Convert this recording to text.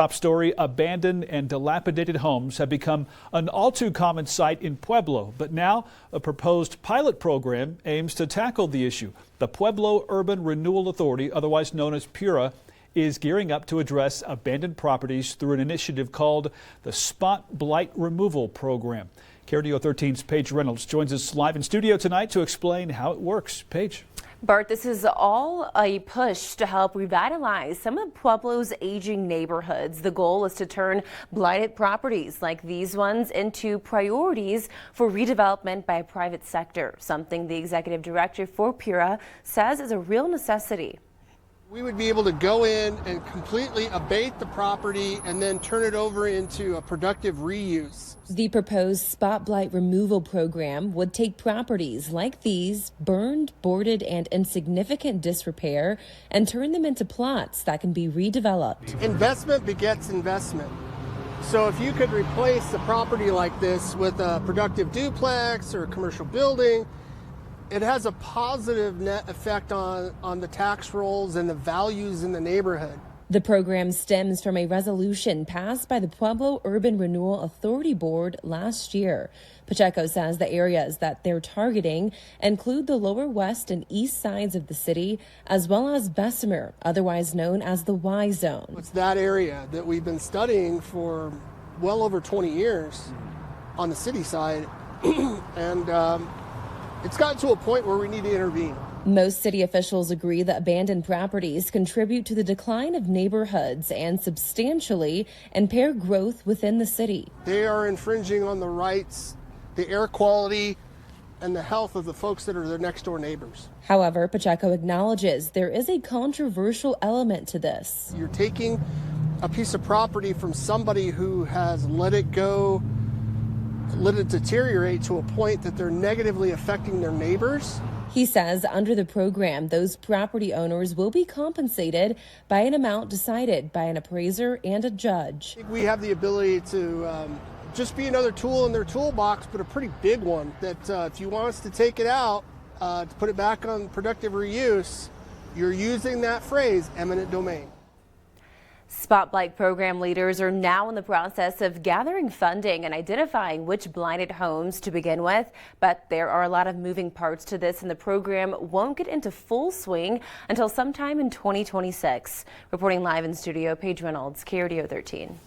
Top story, abandoned and dilapidated homes have become an all too common sight in Pueblo, but now a proposed pilot program aims to tackle the issue. The Pueblo Urban Renewal Authority, otherwise known as PURA, is gearing up to address abandoned properties through an initiative called the Spot Blight Removal Program. KRDO 13's Paige Reynolds joins us live in studio tonight to explain how it works. Paige. Bart, this is all a push to help revitalize some of Pueblo's aging neighborhoods. The goal is to turn blighted properties like these ones into priorities for redevelopment by a private sector, something the executive director for PURA says is a real necessity. We would be able to go in and completely abate the property and then turn it over into a productive reuse. The proposed Spot Blight Removal Program would take properties like these, burned, boarded, and in significant disrepair, and turn them into plots that can be redeveloped. Investment begets investment. So if you could replace a property like this with a productive duplex or a commercial building, it has a positive net effect on the tax rolls and the values in the neighborhood. The program stems from a resolution passed by the Pueblo Urban Renewal Authority Board last year. Pacheco says the areas that they're targeting include the lower west and east sides of the city, as well as Bessemer, otherwise known as the Y Zone. It's that area that we've been studying for well over 20 years on the city side, and it's gotten to a point where we need to intervene. Most city officials agree that abandoned properties contribute to the decline of neighborhoods and substantially impair growth within the city. They are infringing on the rights, the air quality, and the health of the folks that are their next door neighbors. However, Pacheco acknowledges there is a controversial element to this. You're taking a piece of property from somebody who has let it go, let it deteriorate to a point that they're negatively affecting their neighbors. He says under the program, those property owners will be compensated by an amount decided by an appraiser and a judge. We have the ability to just be another tool in their toolbox, but a pretty big one that if you want us to take it out, to put it back on productive reuse, you're using that phrase, eminent domain. Spot Blight program leaders are now in the process of gathering funding and identifying which blighted homes to begin with. But there are a lot of moving parts to this, and the program won't get into full swing until sometime in 2026. Reporting live in studio, Paige Reynolds, KRDO 13.